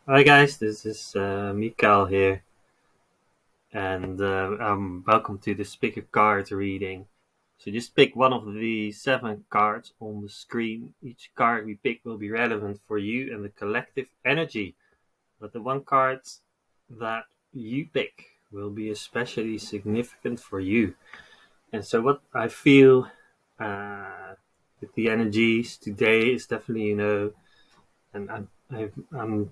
Hi guys, this is Mikael here, and welcome to the pick a card reading. So just pick one of the 7 cards on the screen. Each card we pick will be relevant for you and the collective energy, but the one card that you pick will be especially significant for you. And so what I feel with the energies today is definitely, and I'm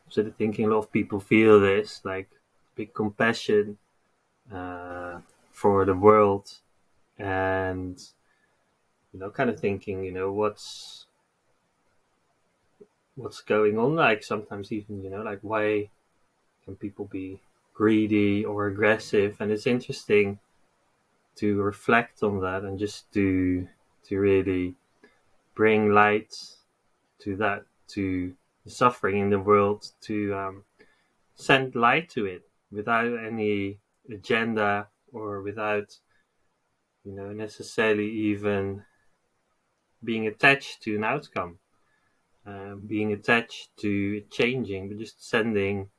sort of thinking a lot of people feel this, like big compassion uh, for the world, and kind of thinking, what's going on. Like sometimes even, like why can people be greedy or aggressive? And it's interesting to reflect on that and just to really bring light to that, to the suffering in the world, to send light to it without any agenda or without necessarily even being attached to an outcome, being attached to it changing, but just sending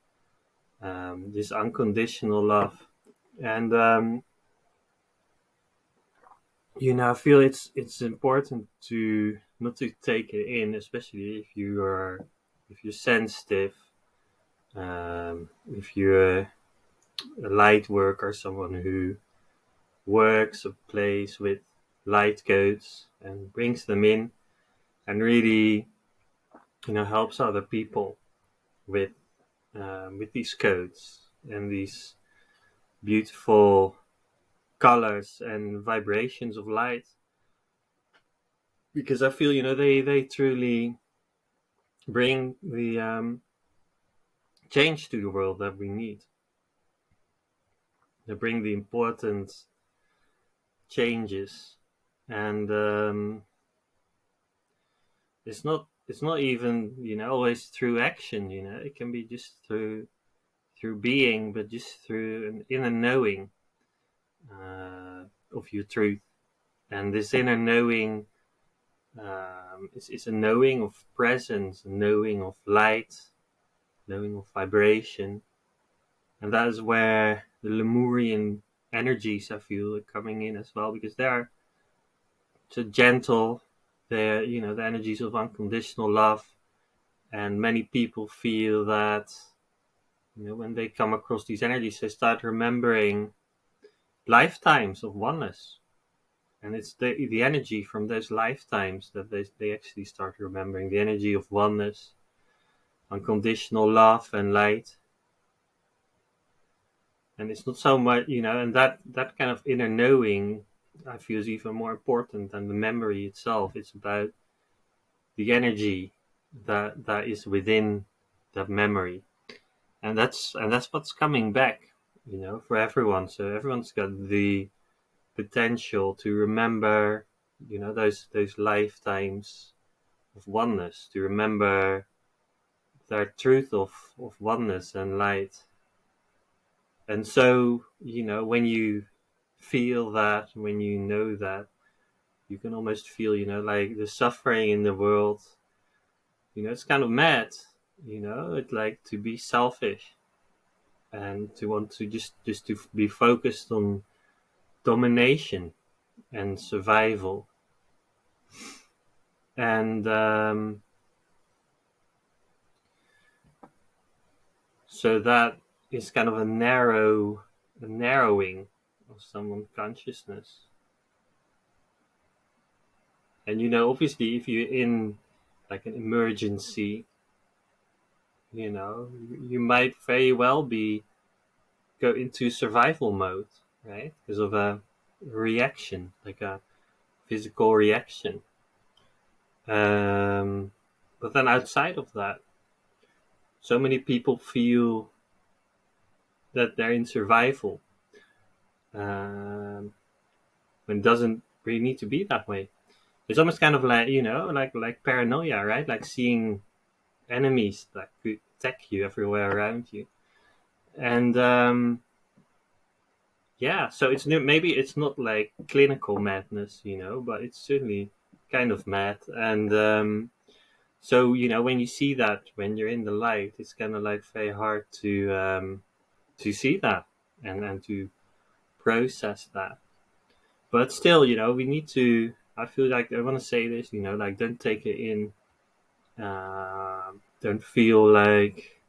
this unconditional love. And I feel it's important to not to take it in, especially if you're sensitive, if you're a light worker, someone who works or plays with light codes and brings them in and really helps other people with with these codes and these beautiful colors and vibrations of light, because I feel they truly bring the change to the world that we need. They bring the important changes, and it's not even always through action. It can be just through being, but just through an inner knowing of your truth. And this inner knowing is a knowing of presence, a knowing of light, knowing of vibration. And that is where the Lemurian energies, I feel, are coming in as well, because they are so gentle. They're, the energies of unconditional love. And many people feel that, when they come across these energies, they start remembering lifetimes of oneness. And it's the energy from those lifetimes that they actually start remembering, the energy of oneness, unconditional love and light. And it's not so much, and that kind of inner knowing, I feel, is even more important than the memory itself. It's about the energy that is within that memory. And that's what's coming back, for everyone. So everyone's got the potential to remember, those lifetimes of oneness, to remember their truth of oneness and light. And so, when you feel that, when you know that, you can almost feel, like the suffering in the world, it's kind of mad, it's like to be selfish and to want to just to be focused on domination and survival. And so that is kind of a narrowing of someone's consciousness. And obviously, if you're in like an emergency, you might very well be go into survival mode, right? Because of a reaction, like a physical reaction. Um, but then outside of that, so many people feel that they're in survival, um, when it doesn't really need to be that way. It's almost kind of like like paranoia, right? Like seeing enemies that could attack you everywhere around you. And yeah, so maybe it's not like clinical madness, but it's certainly kind of mad. And So when you see that, when you're in the light, it's kind of like very hard to see that and to process that. But still, we need to. I feel like I want to say this. Like, don't take it in. Don't feel like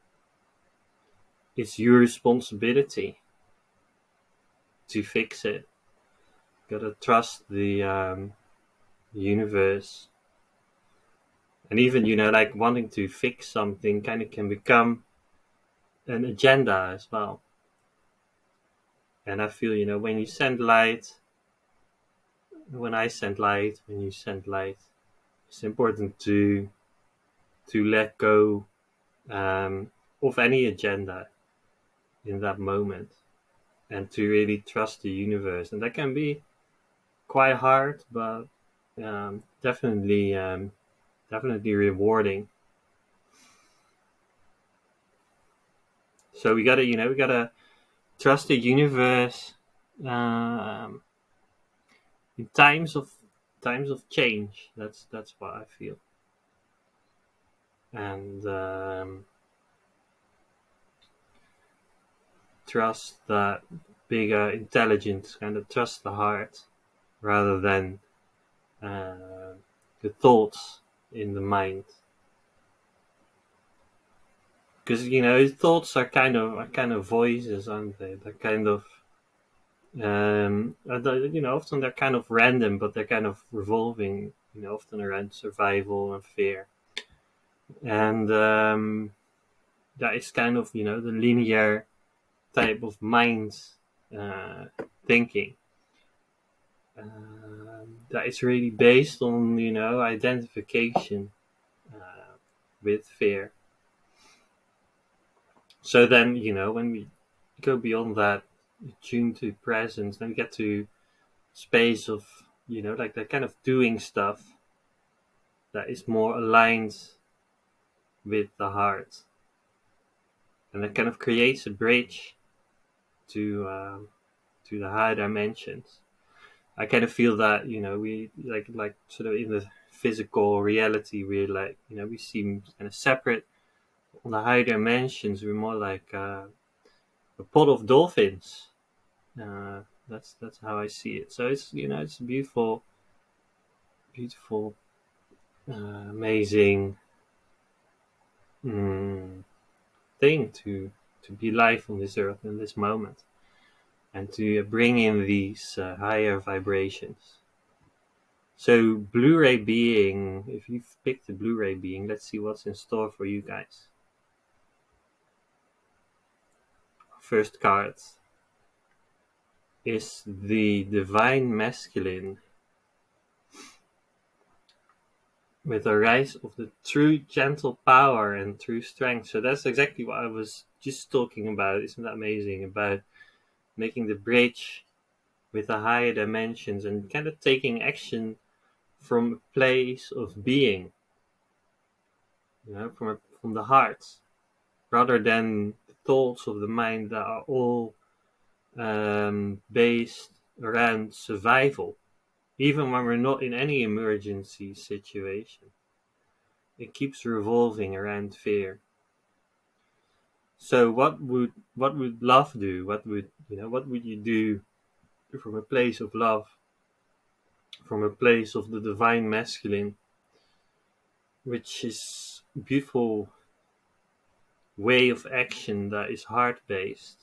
it's your responsibility to fix it. Gotta trust the universe. And even, like wanting to fix something kind of can become an agenda as well. And I feel, when you send light, when I send light, when you send light, it's important to let go of any agenda in that moment and to really trust the universe. And that can be quite hard, but definitely rewarding. So we gotta trust the universe um, in times of change. That's what I feel, and trust that bigger intelligence, kind of trust the heart rather than uh, the thoughts in the mind. Because thoughts are kind of voices, aren't they? They're kind of often they're kind of random, but they're kind of revolving. Often around survival and fear, and that is kind of the linear type of mind uh, thinking. That is really based on identification with fear. So then when we go beyond that, tune to presence, then we get to space of like that kind of doing stuff that is more aligned with the heart, and that kind of creates a bridge to the higher dimensions. I kind of feel that we like sort of in the physical reality, we like we seem kind of separate. On the higher dimensions, we're more like a pot of dolphins. uh, that's how I see it. So it's a beautiful, amazing mm, thing to be live on this earth in this moment, and to bring in these higher vibrations. So Blu-ray being, if you've picked the Blu-ray being, let's see what's in store for you guys. First card is the Divine Masculine, with a rise of the true gentle power and true strength. So that's exactly what I was just talking about. Isn't that amazing? About making the bridge with the higher dimensions and kind of taking action from a place of being, from the heart, rather than the thoughts of the mind that are all based around survival. Even when we're not in any emergency situation, it keeps revolving around fear. So what would love do? What would you do from a place of love, from a place of the divine masculine, which is a beautiful way of action that is heart based,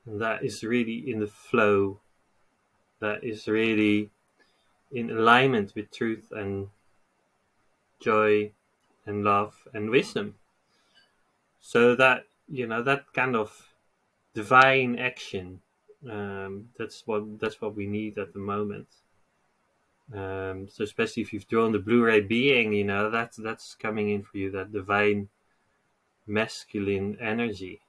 and that is really in the flow, that is really in alignment with truth and joy and love and wisdom. So that kind of divine action, that's what we need at the moment. So especially if you've drawn the Blu-ray being, that's coming in for you, that divine masculine energy.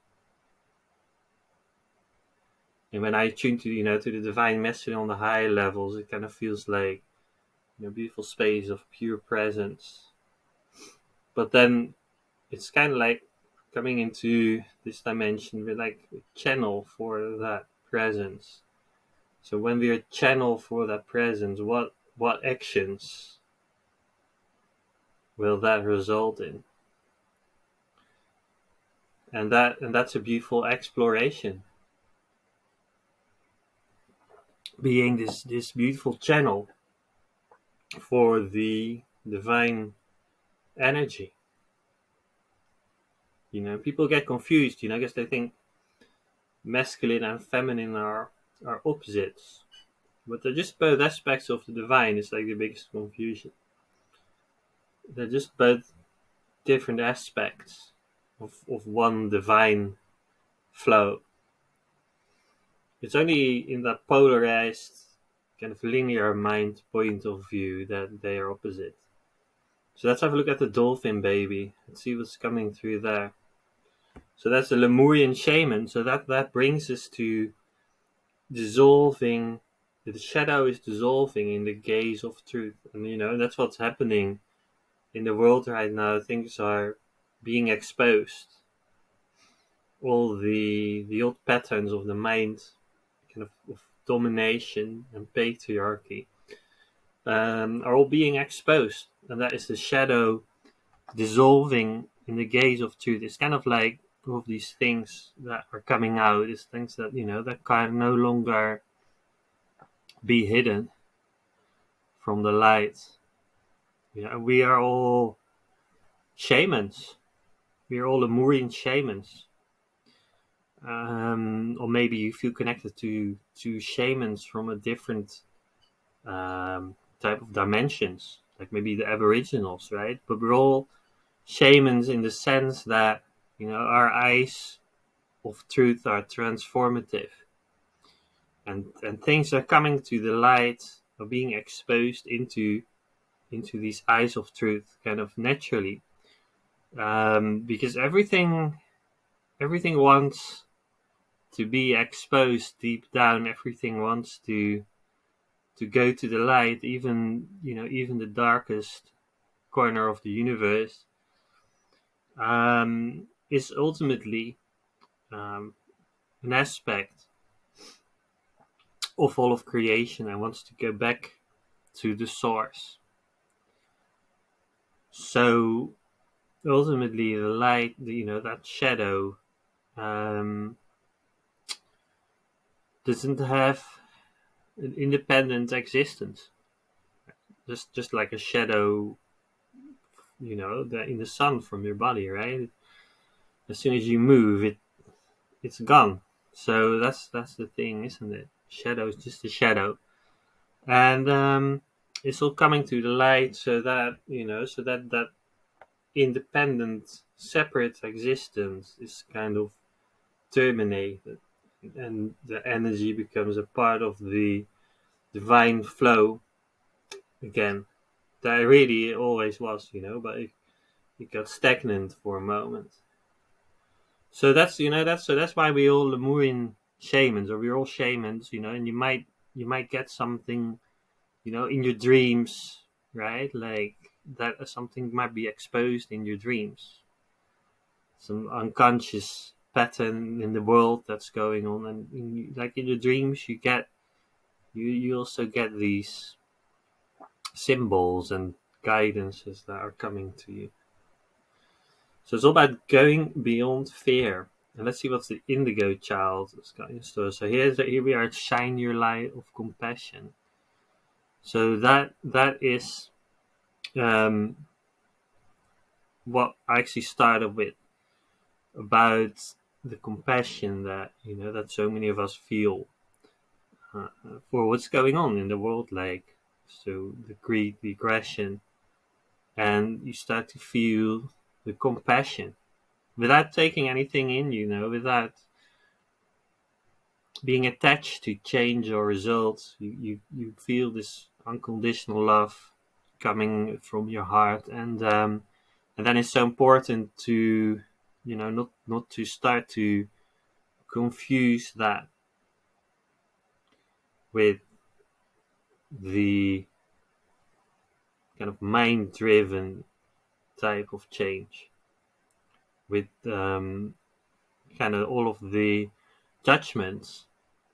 And when I tune to the divine masculine on the higher levels, it kind of feels like beautiful space of pure presence. But then it's kind of like coming into this dimension with like a channel for that presence. So when we're a channel for that presence, what actions will that result in? And that's a beautiful exploration, being this beautiful channel for the divine energy. People get confused, because they think masculine and feminine are opposites. But they're just both aspects of the divine. It's like the biggest confusion. They're just both different aspects of one divine flow. It's only in that polarized kind of linear mind point of view that they are opposite. So let's have a look at the dolphin baby. Let's see what's coming through there. So that's the Lemurian shaman. So that brings us to dissolving. The shadow is dissolving in the gaze of truth. And that's what's happening in the world right now. Things are being exposed. All the old patterns of the mind, kind of domination and patriarchy, are all being exposed. And that is the shadow dissolving in the gaze of truth. It's kind of like all of these things that are coming out. It's things that, that can no longer be hidden from the light. We are all shamans. We are all Lemurian shamans. Or maybe you feel connected to shamans from a different type of dimensions, like maybe the Aboriginals, right? But we're all shamans in the sense that our eyes of truth are transformative, and things are coming to the light, are being exposed into these eyes of truth, kind of naturally, because everything wants to be exposed deep down. Everything wants to go to the light, even the darkest corner of the universe is ultimately an aspect of all of creation and wants to go back to the source. So ultimately, the light, that shadow, doesn't have an independent existence. Just like a shadow, in the sun from your body, right? As soon as you move, it's gone. So that's the thing, isn't it? Shadow is just a shadow, and it's all coming to the light, so that that independent, separate existence is kind of terminated, and the energy becomes a part of the divine flow again. That really always was, but it got stagnant for a moment. So that's why we all Lemurian shamans, or we're all shamans, and you might get something, in your dreams, right? Like that something might be exposed in your dreams, some unconscious pattern in the world that's going on, and like in your dreams, you also get these symbols and guidances that are coming to you. So it's all about going beyond fear. And let's see what's the Indigo Child has got in store. So here we are at Shine Your Light of Compassion. So that is what I actually started with, about the compassion that that so many of us feel for what's going on in the world, like so the greed, the aggression, and you start to feel the compassion without taking anything in, without being attached to change or results. You feel this unconditional love coming from your heart, and then it's so important to not to start to confuse that with the kind of mind driven type of change, with kind of all of the judgments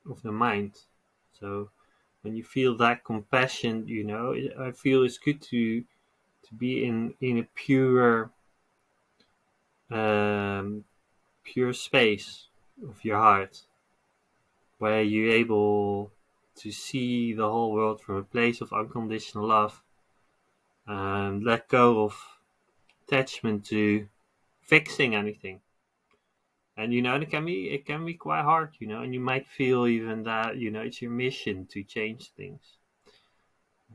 of the mind. So when you feel that compassion, I feel it's good to to be in a pure space of your heart, where you're able to see the whole world from a place of unconditional love, and let go of attachment to fixing anything. And it can be quite hard, and you might feel even that it's your mission to change things.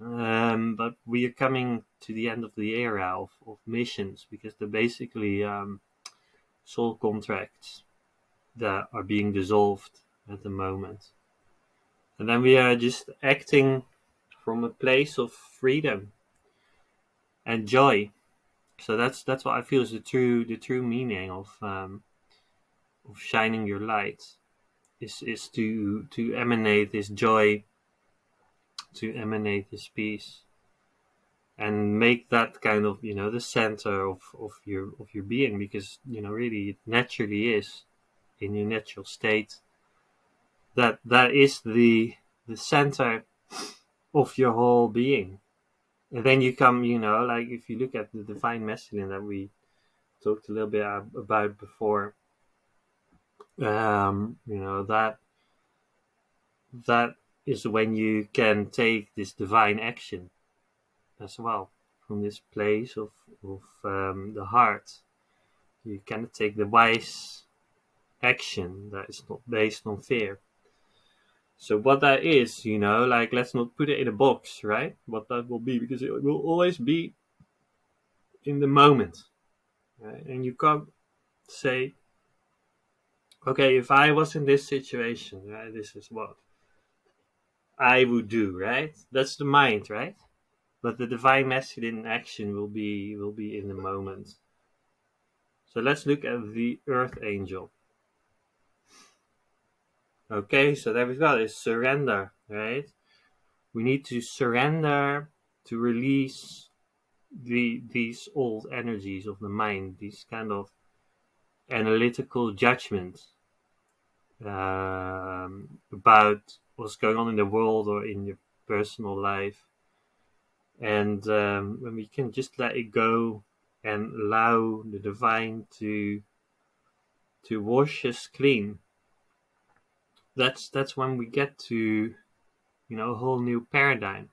But we are coming to the end of the era of missions, because they're basically soul contracts that are being dissolved at the moment. And then we are just acting from a place of freedom and joy. So that's what I feel is the true meaning of shining your light, is to emanate this joy, to emanate this peace, and make that kind of the center of your being, because really it naturally is in your natural state. That is the center of your whole being. And then you come, like if you look at the divine masculine that we talked a little bit about before, that is when you can take this divine action as well, from this place of the heart. You can take the wise action that is not based on fear. So what that is, like, let's not put it in a box, right? What that will be, because it will always be in the moment, right? And you can't say, okay, if I was in this situation, right, this is what I would do, right? That's the mind, right? But the divine masculine action will be in the moment. So let's look at the Earth Angel. Okay, so there we've got is surrender, right? We need to surrender to release these old energies of the mind, these kind of analytical judgments about what's going on in the world or in your personal life. And when we can just let it go and allow the divine to wash us clean, that's when we get to a whole new paradigm.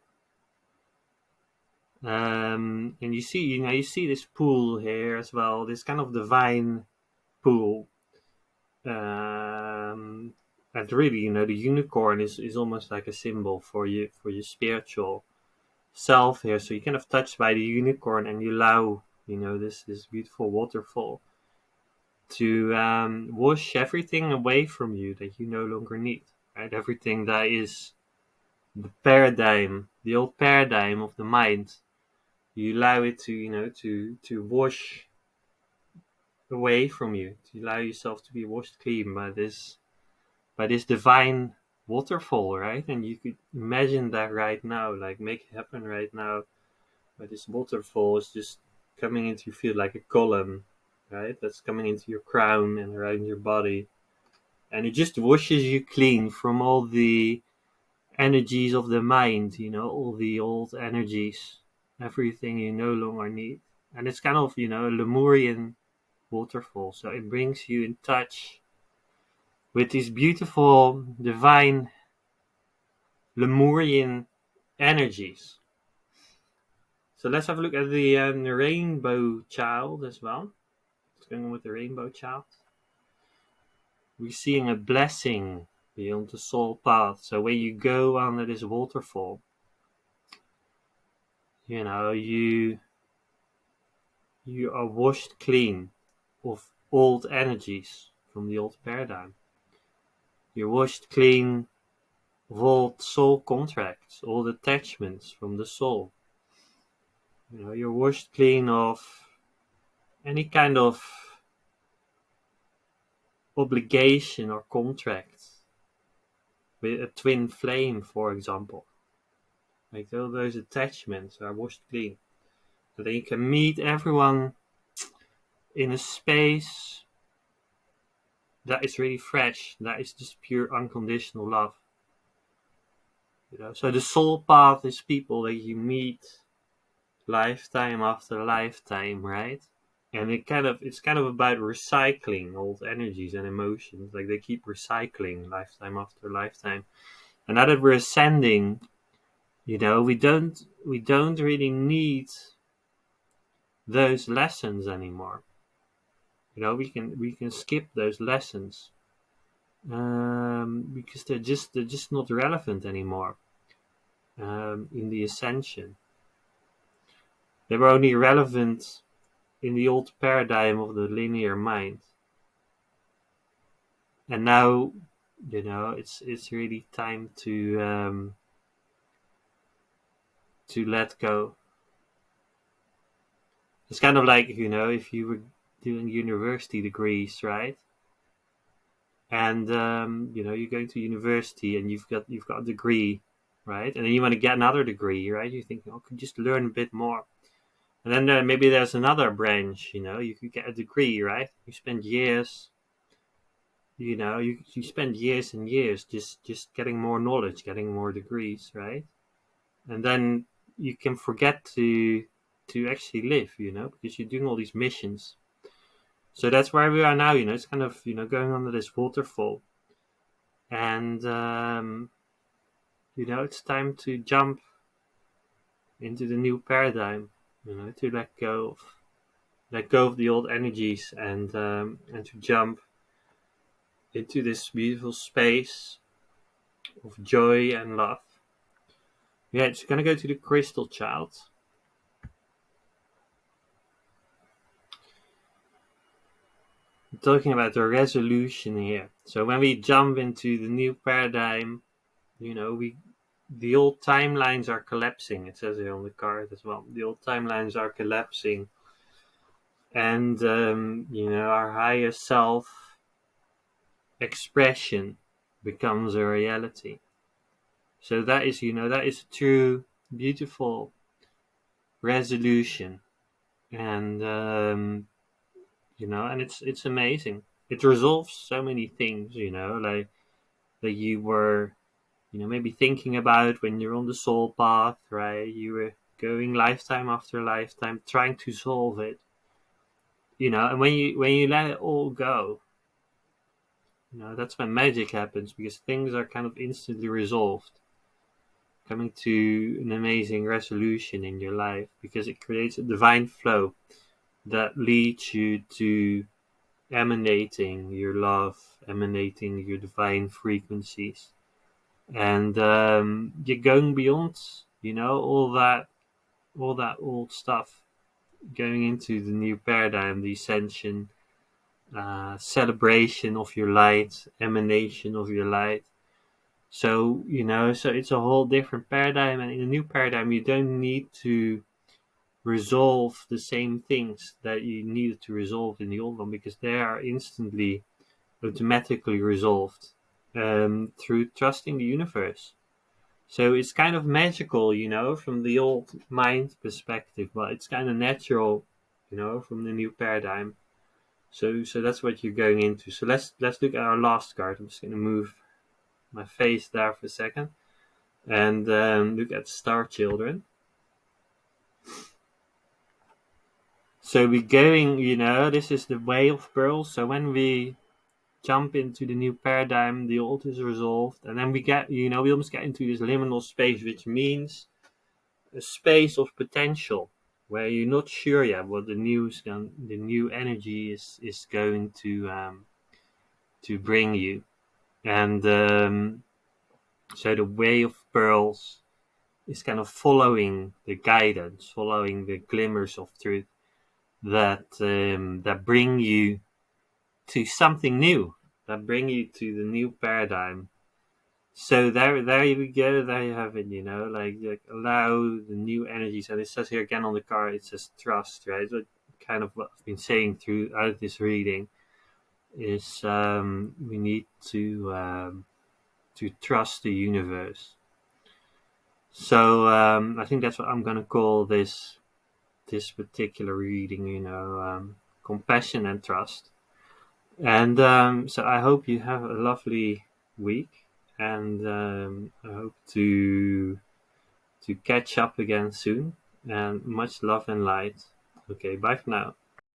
And you see this pool here as well, this kind of divine pool. And really, the unicorn is almost like a symbol for your spiritual self here. So you're kind of touched by the unicorn, and you allow this beautiful waterfall to wash everything away from you that you no longer need, right? Everything that is the paradigm, the old paradigm of the mind, you allow it to wash away from you, to allow yourself to be washed clean by this divine waterfall, right? And you could imagine that right now, like make it happen right now, where this waterfall is just coming into your field like a column, right? That's coming into your crown and around your body, and it just washes you clean from all the energies of the mind, all the old energies, everything you no longer need. And it's kind of a Lemurian waterfall, so it brings you in touch with these beautiful divine Lemurian energies. So let's have a look at the Rainbow Child as well. What's going on with the Rainbow Child? We're seeing a blessing beyond the soul path. So when you go under this waterfall, you are washed clean of old energies from the old paradigm. You're washed clean of old soul contracts, old attachments from the soul. You're washed clean of any kind of obligation or contract with a twin flame, for example. Like all those attachments are washed clean. And then you can meet everyone in a space that is really fresh, that is just pure unconditional love. So the soul path is people that you meet lifetime after lifetime, right? And it's kind of about recycling old energies and emotions. Like they keep recycling lifetime after lifetime. And now that we're ascending, we don't really need those lessons anymore. We can skip those lessons, because they're just not relevant anymore, in the ascension. They were only relevant in the old paradigm of the linear mind. And now, it's really time to let go. It's kind of like, if you were doing university degrees, right? And you're going to university and you've got a degree, right? And then you want to get another degree, right? You're thinking, oh, I could just learn a bit more. And then maybe there's another branch, you could get a degree, right? You spend years, you spend years and years just getting more knowledge, getting more degrees, right? And then you can forget to actually live, because you're doing all these missions. So that's where we are now, it's kind of, going under this waterfall. And, it's time to jump into the new paradigm, to let go of the old energies, and to jump into this beautiful space of joy and love. Yeah, it's gonna go to the Crystal Child. I'm talking about the resolution here. So when we jump into the new paradigm, the old timelines are collapsing. It says here on the card as well. The old timelines are collapsing, and our higher self expression becomes a reality. So that is a true, beautiful resolution, and and it's amazing. It resolves so many things, like that you were, maybe thinking about when you're on the soul path, right? You were going lifetime after lifetime trying to solve it, and when you let it all go, that's when magic happens, because things are kind of instantly resolved, coming to an amazing resolution in your life, because it creates a divine flow that leads you to emanating your love, emanating your divine frequencies. And you're going beyond, all that old stuff, going into the new paradigm, the ascension, celebration of your light, emanation of your light. So, so it's a whole different paradigm. And in a new paradigm, you don't need to resolve the same things that you needed to resolve in the old one, because they are instantly, automatically resolved, through trusting the universe. So it's kind of magical, from the old mind perspective, but it's kind of natural, from the new paradigm. So that's what you're going into. So let's look at our last card. I'm just going to move my face there for a second, and look at Star Children. So we're going, this is the way of pearls. So when we jump into the new paradigm, the old is resolved, and then we get, we almost get into this liminal space, which means a space of potential, where you're not sure yet what the new energy is going to bring you. And so the way of pearls is kind of following the guidance, following the glimmers of truth that bring you to something new, that bring you to the new paradigm. So there we go. There you have it. Like allow the new energies. And it says here again on the card, it says trust, right? So kind of what I've been saying throughout this reading is, we need to trust the universe. So I think that's what I'm gonna call this particular reading. Compassion and trust. And so I hope you have a lovely week, and I hope to catch up again soon. and much love and light. Okay, bye for now.